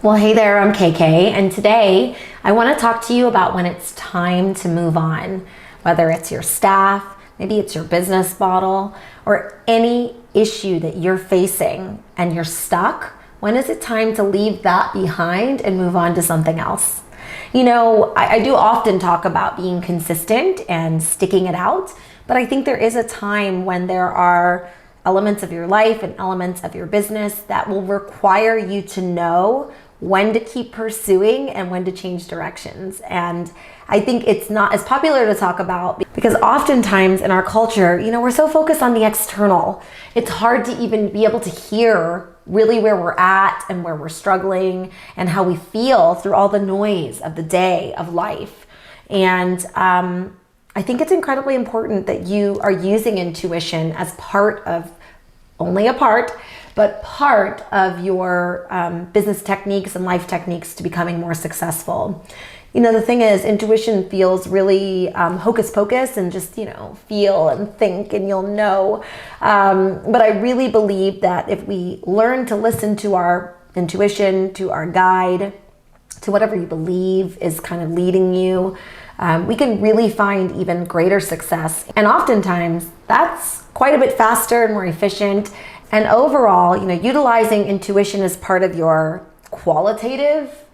Well, hey there, I'm KK, and today I want to talk to you about when it's time to move on, whether it's your staff, maybe it's your business model, or any issue that you're facing and you're stuck. When is it time to leave that behind and move on to something else? You know, I do often talk about being consistent and sticking it out, but I think there is a time when there are elements of your life and elements of your business that will require you to know when to keep pursuing and when to change directions. And I think it's not as popular to talk about because oftentimes in our culture, you know, we're so focused on the external. It's hard to even be able to hear really where we're at and where we're struggling and how we feel through all the noise of the day of life. And I think it's incredibly important that you are using intuition as part of, only a part, but part of your business techniques and life techniques to becoming more successful. You know, the thing is, intuition feels really hocus pocus and just, you know, feel and think and you'll know. But I really believe that if we learn to listen to our intuition, to our guide, to whatever you believe is kind of leading you, we can really find even greater success. And oftentimes that's quite a bit faster and more efficient. And overall, you know, utilizing intuition as part of your qualitative,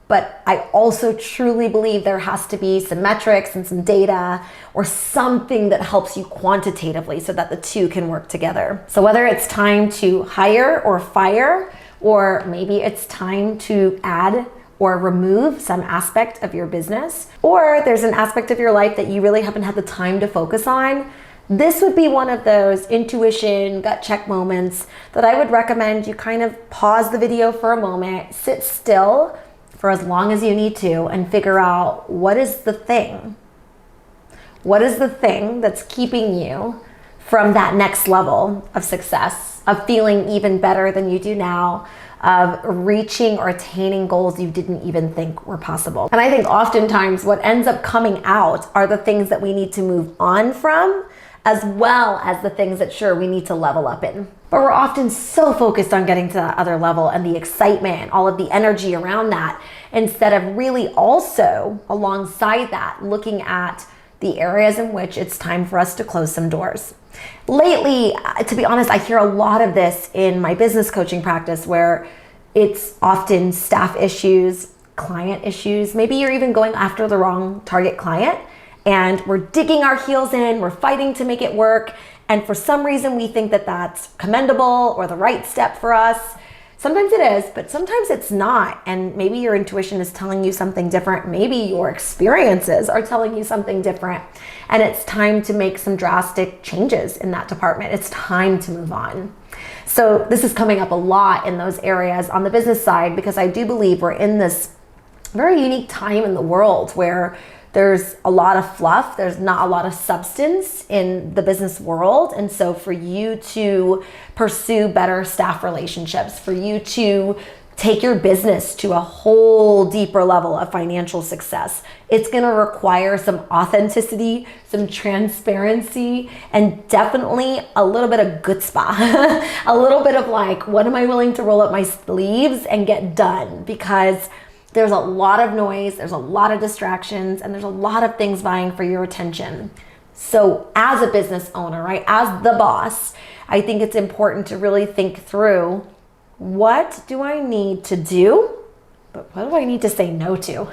but I also truly believe there has to be some metrics and some data or something that helps you quantitatively so that the two can work together. So whether it's time to hire or fire, or maybe it's time to add or remove some aspect of your business, or there's an aspect of your life that you really haven't had the time to focus on, this would be one of those intuition, gut check moments that I would recommend you kind of pause the video for a moment, sit still for as long as you need to, and figure out what is the thing? What is the thing that's keeping you from that next level of success, of feeling even better than you do now, of reaching or attaining goals you didn't even think were possible? And I think oftentimes what ends up coming out are the things that we need to move on from, as well as the things that sure we need to level up in. But we're often so focused on getting to that other level and the excitement, all of the energy around that, instead of really also alongside that, looking at the areas in which it's time for us to close some doors. Lately, to be honest, I hear a lot of this in my business coaching practice where it's often staff issues, client issues. Maybe you're even going after the wrong target client and we're digging our heels in, we're fighting to make it work. And for some reason we think that that's commendable or the right step for us. Sometimes it is, but sometimes it's not. And maybe your intuition is telling you something different. Maybe your experiences are telling you something different. And it's time to make some drastic changes in that department. It's time to move on. So this is coming up a lot in those areas on the business side, because I do believe we're in this very unique time in the world where there's a lot of fluff, there's not a lot of substance in the business world. And so for you to pursue better staff relationships, for you to take your business to a whole deeper level of financial success, it's gonna require some authenticity, some transparency, and definitely a little bit of chutzpah. A little bit of like, what am I willing to roll up my sleeves and get done? Because there's a lot of noise, there's a lot of distractions, and there's a lot of things vying for your attention. So as a business owner, right, as the boss, I think it's important to really think through, what do I need to do? But what do I need to say no to?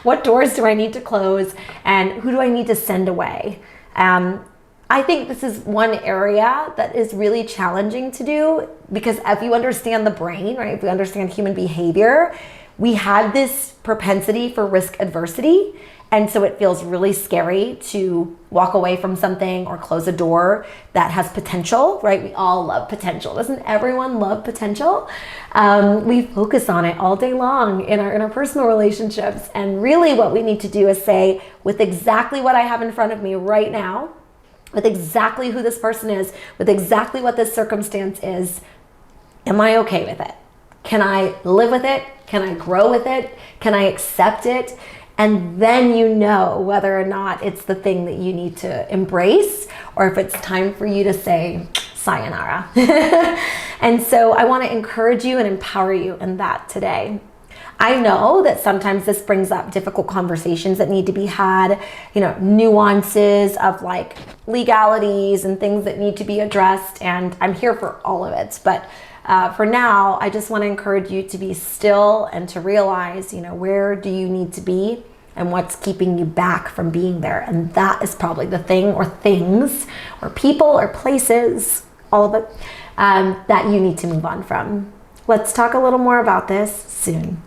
What doors do I need to close? And who do I need to send away? I think this is one area that is really challenging to do, because if you understand the brain, right, if you understand human behavior, we had this propensity for risk adversity. And so it feels really scary to walk away from something or close a door that has potential, right? We all love potential. Doesn't everyone love potential? We focus on it all day long in our interpersonal relationships. And really what we need to do is say, with exactly what I have in front of me right now, with exactly who this person is, with exactly what this circumstance is, am I okay with it? Can I live with it? Can I grow with it? Can I accept it? And then you know whether or not it's the thing that you need to embrace, or if it's time for you to say sayonara. And so I want to encourage you and empower you in that today. I know that sometimes this brings up difficult conversations that need to be had, nuances of like legalities and things that need to be addressed. And I'm here for all of it. But for now, I just want to encourage you to be still and to realize, where do you need to be and what's keeping you back from being there. And that is probably the thing or things or people or places, all of it, that you need to move on from. Let's talk a little more about this soon.